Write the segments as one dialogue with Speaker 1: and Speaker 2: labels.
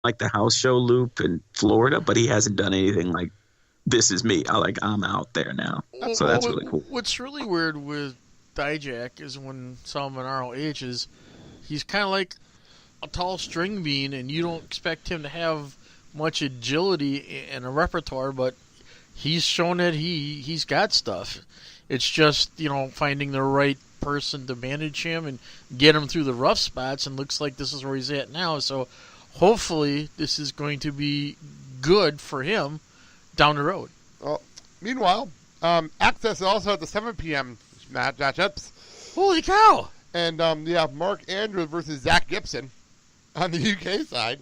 Speaker 1: like the house show loop in Florida, but he hasn't done anything like this is me. I'm out there now. So that's really cool.
Speaker 2: What's really weird with Dijak is when Solomon ROH is he's kind of like a tall string bean, and you don't expect him to have much agility and a repertoire, but he's shown that he's got stuff. It's just, finding the right person to manage him and get him through the rough spots, and looks like this is where he's at now. So hopefully this is going to be good for him down the road.
Speaker 3: Well, meanwhile, Axxess also at the 7 p.m. matchups.
Speaker 2: Holy cow!
Speaker 3: And you have Mark Andrews versus Zach Gibson on the UK side.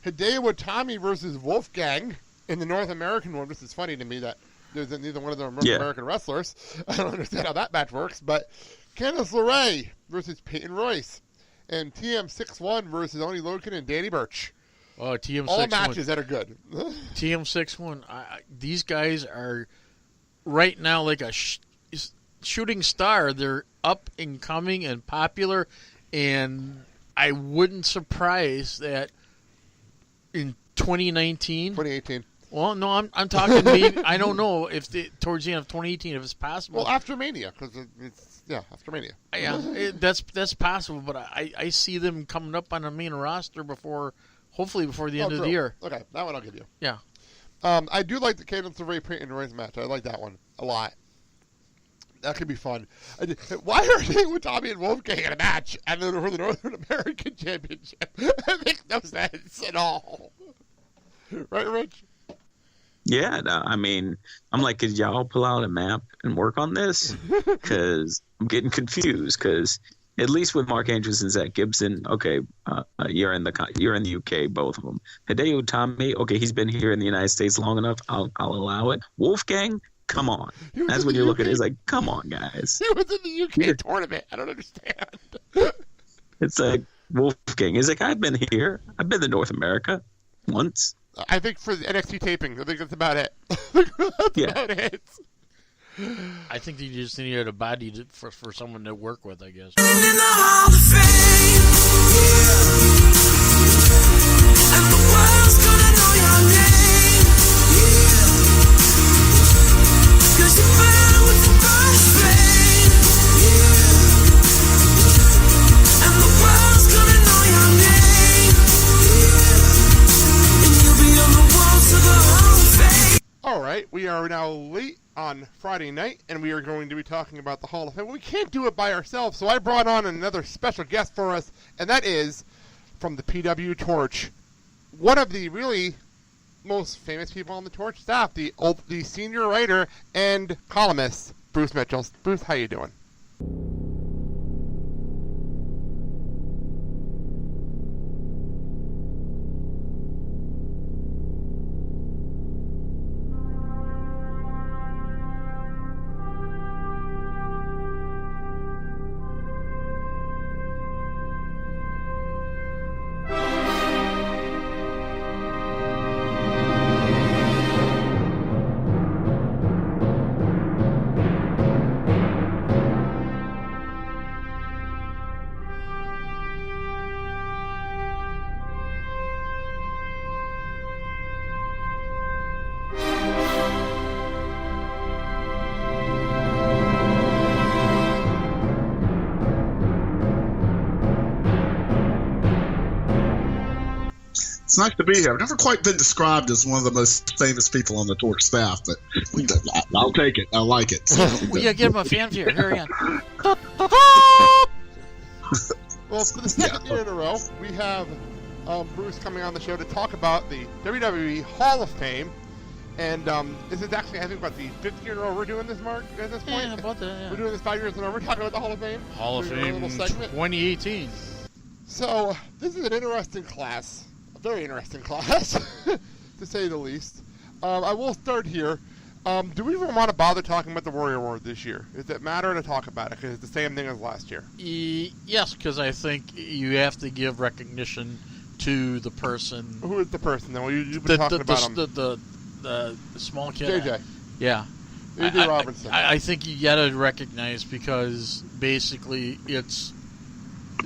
Speaker 3: Hideo Itami versus Wolfgang in the North American one. This is funny to me that there's neither one of them North American wrestlers. I don't understand how that match works. But Candice LeRae versus Peyton Royce. And TM61 versus Oni Logan and Danny Burch.
Speaker 2: Oh, TM61.
Speaker 3: All matches that are good.
Speaker 2: TM61. These guys are right now like a shooting star. They're up and coming and popular. And I wouldn't surprise that in 2018. Well, no, I'm talking maybe, I don't know if towards the end of 2018 if it's possible.
Speaker 3: Well, after Mania, because after Mania.
Speaker 2: Yeah, that's possible, but I see them coming up on the main roster hopefully before the end of the year.
Speaker 3: Okay, that one I'll give you.
Speaker 2: Yeah.
Speaker 3: I do like the Candice LeRae Peyton Royce match. I like that one a lot. That could be fun. Why are Hideo Itami and Wolfgang in a match and then for the Northern American Championship? That makes no sense at all. Right, Rich?
Speaker 1: Yeah, no, I'm like, could y'all pull out a map and work on this? Because I'm getting confused. Because at least with Mark Andrews and Zach Gibson, okay, you're in the UK, both of them. Hideo Itami, okay, he's been here in the United States long enough. I'll allow it. Wolfgang, come on. That's when you're looking at it. It's like, come on, guys.
Speaker 3: He was in the UK tournament. I don't understand.
Speaker 1: It's like, Wolfgang, he's like, I've been here. I've been to North America once.
Speaker 3: I think for the NXT taping, I think that's about it. About it.
Speaker 2: I think you just needed a body for someone to work with, I guess.
Speaker 4: In the Hall of Fame, and the world's gonna know your name, 'cause you fell with the first flame, and the world's gonna know your name, and you'll be on the walls of the Hall of Fame.
Speaker 3: All right, we are now late on Friday night, and we are going to be talking about the Hall of Fame. We can't do it by ourselves, so I brought on another special guest for us, and that is from the PW Torch, one of the really most famous people on the Torch staff, the senior writer and columnist, Bruce Mitchell. Bruce, how you doing?
Speaker 5: It's nice to be here. I've never quite been described as one of the most famous people on the Torch staff, but I'll take it. I like it.
Speaker 2: We gotta give him a fanfare. Hurry on.
Speaker 3: Well, for the second year in a row, we have Bruce coming on the show to talk about the WWE Hall of Fame. And this is actually, I think, about the 5th year in a row we're doing this, Mark, at this point.
Speaker 2: Yeah, about that, yeah.
Speaker 3: We're doing this 5 years in a row. We're talking about the Hall of Fame.
Speaker 2: Hall of Fame 2018.
Speaker 3: So, this is an interesting class. A very interesting class, to say the least. I will start here. Do we even want to bother talking about the Warrior Award this year? Does it matter to talk about it? Because it's the same thing as last year.
Speaker 2: Yes, because I think you have to give recognition to the person.
Speaker 3: Who is the person, then? Well, you've been talking about him.
Speaker 2: The small kid.
Speaker 3: JJ.
Speaker 2: Yeah.
Speaker 3: A.J. Robertson.
Speaker 2: I think you got to recognize, because basically it's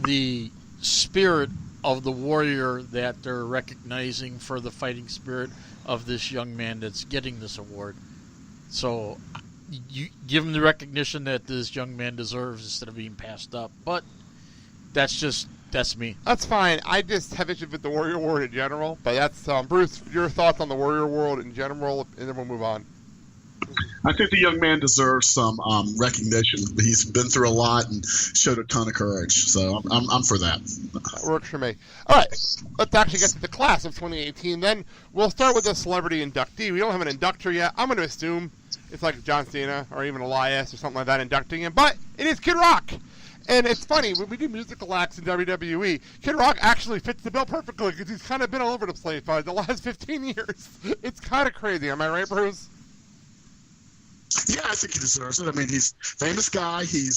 Speaker 2: the spirit of the warrior that they're recognizing for the fighting spirit of this young man that's getting this award. So you give him the recognition that this young man deserves instead of being passed up. But that's me.
Speaker 3: That's fine. I just have issues with the Warrior Award in general. But that's Bruce. Your thoughts on the Warrior Award in general, and then we'll move on.
Speaker 5: I think the young man deserves some recognition. He's been through a lot and showed a ton of courage. So I'm for that.
Speaker 3: That works for me. All right, let's actually get to the class of 2018. Then we'll start with the celebrity inductee. We don't have an inductor yet. I'm going to assume it's like John Cena or even Elias or something like that inducting him. But it is Kid Rock. And it's funny, when we do musical acts in WWE, Kid Rock actually fits the bill perfectly because he's kind of been all over the place for the last 15 years. It's kind of crazy. Am I right, Bruce?
Speaker 5: Yeah, I think he deserves it. I mean, he's a famous guy. He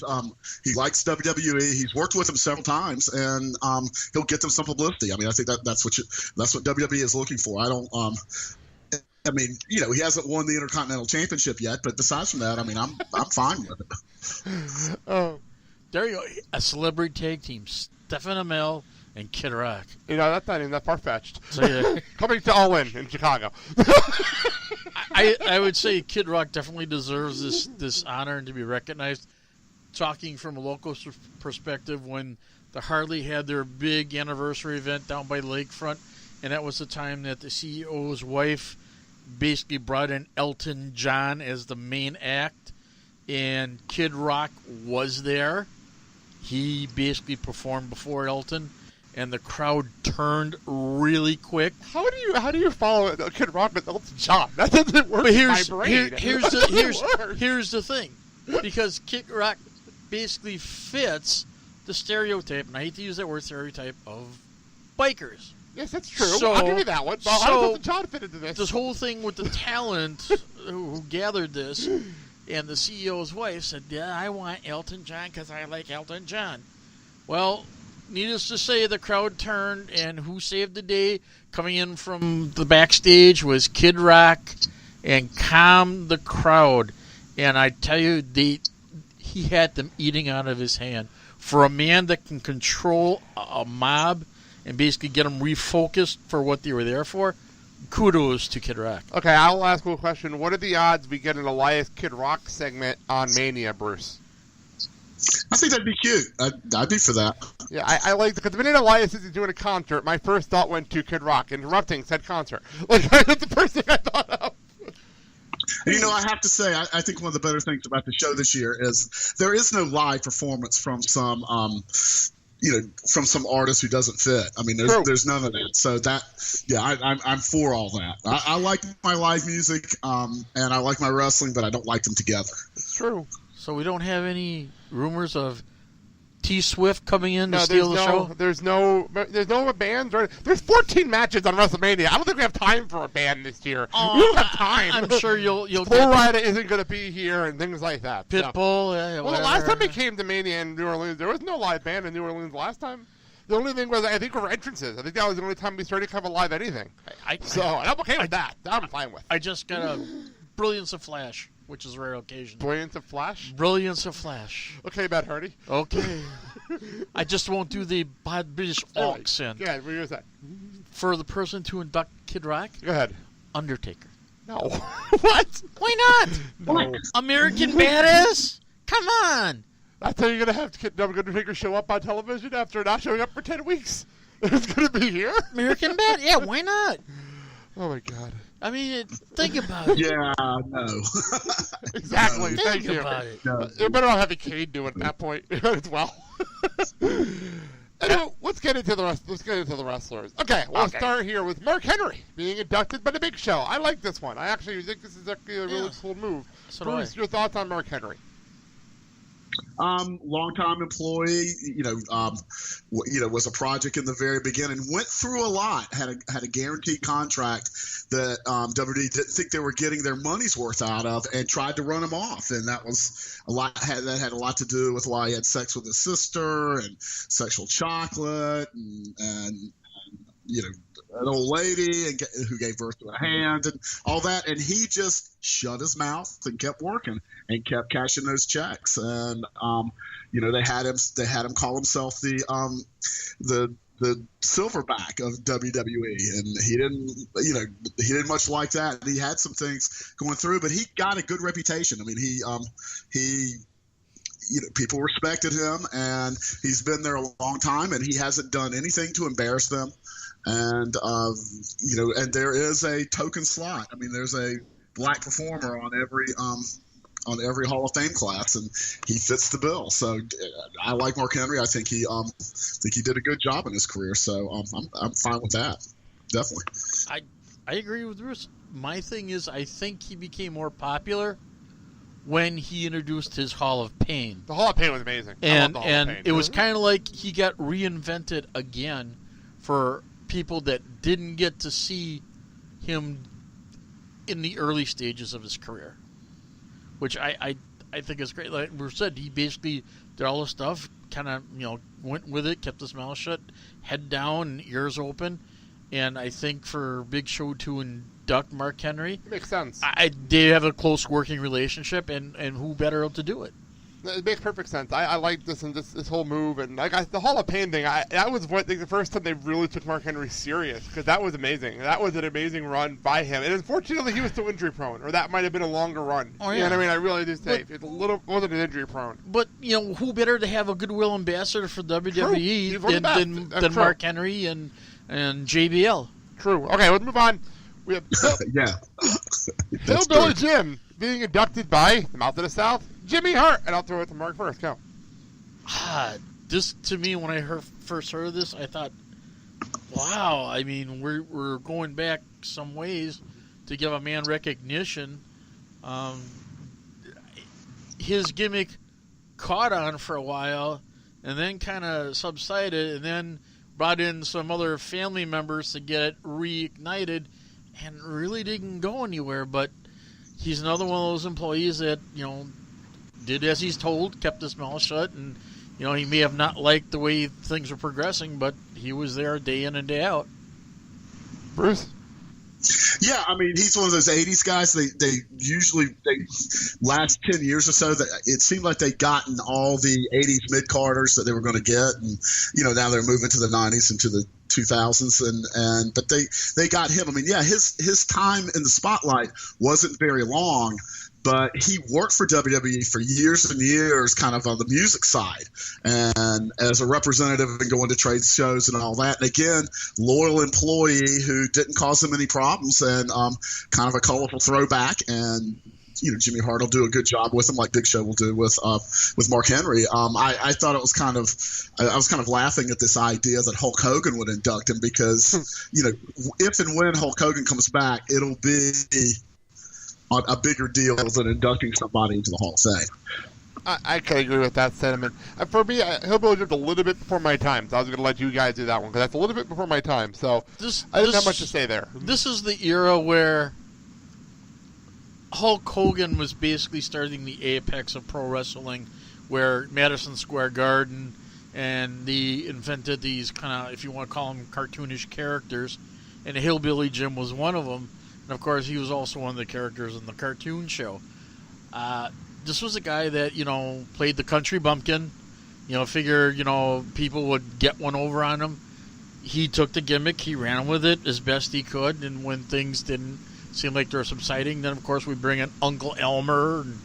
Speaker 5: likes WWE. He's worked with them several times, and he'll get them some publicity. I mean, I think that's what WWE is looking for. I mean, he hasn't won the Intercontinental Championship yet, but besides from that, I mean, I'm fine with it.
Speaker 3: Oh.
Speaker 2: There you go. A celebrity tag team. Stephen Amell and Kid Rock.
Speaker 3: That's not even that far-fetched.
Speaker 2: So, yeah.
Speaker 3: Coming to All In Chicago.
Speaker 2: I would say Kid Rock definitely deserves this honor and to be recognized. Talking from a local perspective, when the Harley had their big anniversary event down by Lakefront, and that was the time that the CEO's wife basically brought in Elton John as the main act, and Kid Rock was there. He basically performed before Elton, and the crowd turned really quick.
Speaker 3: How do you follow Kid Rock with Elton John? That doesn't work in my brain.
Speaker 2: Here's the thing. Because Kid Rock basically fits the stereotype, and I hate to use that word, stereotype, of bikers.
Speaker 3: Yes, that's true.
Speaker 2: So,
Speaker 3: I'll give you that one. But how does Elton John fit into this?
Speaker 2: This whole thing with the talent who gathered this, and the CEO's wife said, yeah, I want Elton John because I like Elton John. Well, needless to say, the crowd turned, and who saved the day coming in from the backstage was Kid Rock, and calmed the crowd. And I tell you, he had them eating out of his hand. For a man that can control a mob and basically get them refocused for what they were there for, kudos to Kid Rock.
Speaker 3: Okay, I'll ask you a question. What are the odds we get an Elias Kid Rock segment on Mania, Bruce?
Speaker 5: I think that'd be cute. I'd be for that.
Speaker 3: Yeah, I like because the minute Elias is doing a concert, my first thought went to Kid Rock interrupting said concert. Like that's the first thing I thought of.
Speaker 5: And, I have to say, I think one of the better things about the show this year is there is no live performance from some from some artist who doesn't fit. I mean, there's none of that. So I'm for all that. I like my live music, and I like my wrestling, but I don't like them together.
Speaker 3: It's true.
Speaker 2: So we don't have any rumors of T Swift coming in to steal the show?
Speaker 3: There's no bands. There's 14 matches on WrestleMania. I don't think we have time for a band this year. We don't have time.
Speaker 2: I'm sure you'll
Speaker 3: Paul Ryder isn't going to be here and things like that.
Speaker 2: Pitbull.
Speaker 3: Well, the last time he came to Mania in New Orleans, there was no live band in New Orleans last time. The only thing was, I think, were entrances. I think that was the only time we started to have a live anything. And I'm okay with that. That I'm fine with.
Speaker 2: I just got a Brilliance of Flash, which is a rare occasion.
Speaker 3: Brilliance of Flash?
Speaker 2: Brilliance of Flash.
Speaker 3: Okay, Matt Hardy.
Speaker 2: Okay. I just won't do the bad British accent.
Speaker 3: Yeah, what was that?
Speaker 2: For the person to induct Kid Rock?
Speaker 3: Go ahead.
Speaker 2: Undertaker.
Speaker 3: No. What?
Speaker 2: Why not?
Speaker 3: No.
Speaker 2: American Badass? Come on.
Speaker 3: That's how you're going to have Undertaker show up on television after not showing up for 10 weeks. It's going to be here?
Speaker 2: American Badass? Yeah, why not?
Speaker 3: Oh, my God.
Speaker 2: I mean, think about it.
Speaker 5: Yeah, no.
Speaker 3: Exactly.
Speaker 5: No.
Speaker 3: Thank you.
Speaker 2: About it.
Speaker 5: No.
Speaker 3: You better not have a Cade do it at that point as well. Anyway, let's get into the rest. Let's get into the wrestlers. Okay, we'll start here with Mark Henry being inducted by the Big Show. I like this one. I actually think this is actually a really cool move.
Speaker 2: So
Speaker 3: Bruce, your thoughts on Mark Henry?
Speaker 5: Long-time employee, was a project in the very beginning. Went through a lot. Had a guaranteed contract that WWE didn't think they were getting their money's worth out of, and tried to run him off. And that was a lot. That had a lot to do with why he had sex with his sister and sexual chocolate and an old lady who gave birth to a hand and all that, and he just shut his mouth and kept working and kept cashing those checks. And they had him call himself the the silverback of WWE, and he didn't much like that. He had some things going through, but he got a good reputation. I mean, he people respected him, and he's been there a long time, and he hasn't done anything to embarrass them. And and there is a token slot. I mean, there's a black performer on every Hall of Fame class, and he fits the bill. So I like Mark Henry. I think he did a good job in his career. So I'm fine with that. Definitely.
Speaker 2: I agree with Bruce. My thing is, I think he became more popular when he introduced his Hall of Pain.
Speaker 3: The Hall of Pain was amazing.
Speaker 2: And it was kind of like he got reinvented again for people that didn't get to see him in the early stages of his career, which I think is great. Like Bruce said, he basically did all the stuff, kind of went with it, kept his mouth shut, head down, and ears open. And I think for Big Show to induct Mark Henry,
Speaker 3: it makes sense.
Speaker 2: They have a close working relationship, and who better to do it?
Speaker 3: It makes perfect sense. I like this and this whole move, and the Hall of Pain thing. That was the first time they really took Mark Henry serious, because that was amazing. That was an amazing run by him, and unfortunately, he was still injury prone, or that might have been a longer run.
Speaker 2: Oh, yeah.
Speaker 3: You know what I mean? I really do say it's a little wasn't an injury prone.
Speaker 2: But who better to have a goodwill ambassador for WWE than Mark Henry and JBL?
Speaker 3: True. Okay, let's move on. We have Hillbilly Jim being inducted by the Mouth of the South, Jimmy Hart, and I'll throw it to Mark first. Go.
Speaker 2: This to me, when I first heard this, I thought, wow. I mean, we're going back some ways to give a man recognition. His gimmick caught on for a while, and then kind of subsided, and then brought in some other family members to get it reignited, and really didn't go anywhere. But he's another one of those employees that did as he's told, kept his mouth shut, and he may have not liked the way things were progressing, but he was there day in and day out.
Speaker 3: Bruce?
Speaker 5: Yeah, I mean, he's one of those 80s guys. They usually last 10 years or so, that it seemed like they'd gotten all the 80s mid-carders that they were going to get, and now they're moving to the 90s and to the 2000s, but they got him. I mean, yeah, his time in the spotlight wasn't very long, but he worked for WWE for years and years, kind of on the music side, and as a representative and going to trade shows and all that. And again, loyal employee who didn't cause him any problems, and kind of a colorful throwback. And Jimmy Hart will do a good job with him, like Big Show will do with Mark Henry. I thought it was I was kind of laughing at this idea that Hulk Hogan would induct him, because if and when Hulk Hogan comes back, it'll be a bigger deal than inducting somebody into the Hall of Fame.
Speaker 3: I can agree with that sentiment. For me, Hillbilly jumped a little bit before my time, so I was going to let you guys do that one, because that's a little bit before my time. So I didn't have much to say there.
Speaker 2: This is the era where Hulk Hogan was basically starting the apex of pro wrestling, where Madison Square Garden, and they invented these kind of, if you want to call them, cartoonish characters, and Hillbilly Jim was one of them. And, of course, he was also one of the characters in the cartoon show. This was a guy that, played the country bumpkin. Figured, people would get one over on him. He took the gimmick. He ran with it as best he could. And when things didn't seem like they were subsiding, then, of course, we bring in Uncle Elmer and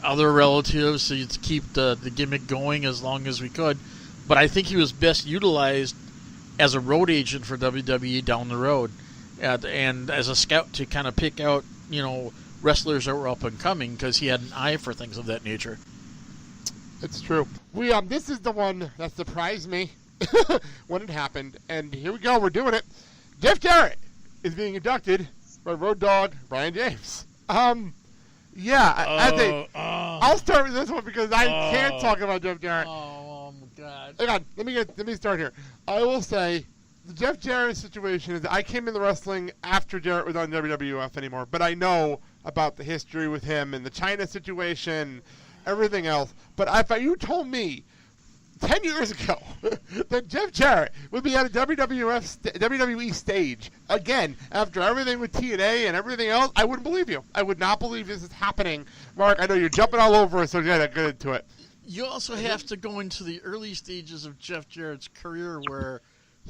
Speaker 2: other relatives to keep the gimmick going as long as we could. But I think he was best utilized as a road agent for WWE down the road. And as a scout to kind of pick out, wrestlers that were up and coming, because he had an eye for things of that nature.
Speaker 3: It's true. This is the one that surprised me when it happened, and here we go. We're doing it. Jeff Jarrett is being inducted by Road Dogg Brian James. I'll start with this one because I can't talk about Jeff Jarrett.
Speaker 2: Oh my God!
Speaker 3: Hang on, let me start here. I will say, the Jeff Jarrett situation is, I came into wrestling after Jarrett was on WWF anymore, but I know about the history with him and the China situation, everything else. But if you told me 10 years ago that Jeff Jarrett would be at a WWE stage again after everything with TNA and everything else, I wouldn't believe you. I would not believe this is happening. Mark, I know you're jumping all over us, so get into it.
Speaker 2: You also have to go into the early stages of Jeff Jarrett's career, where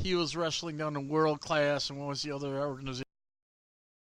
Speaker 2: he was wrestling down in World Class, and what was the other organization?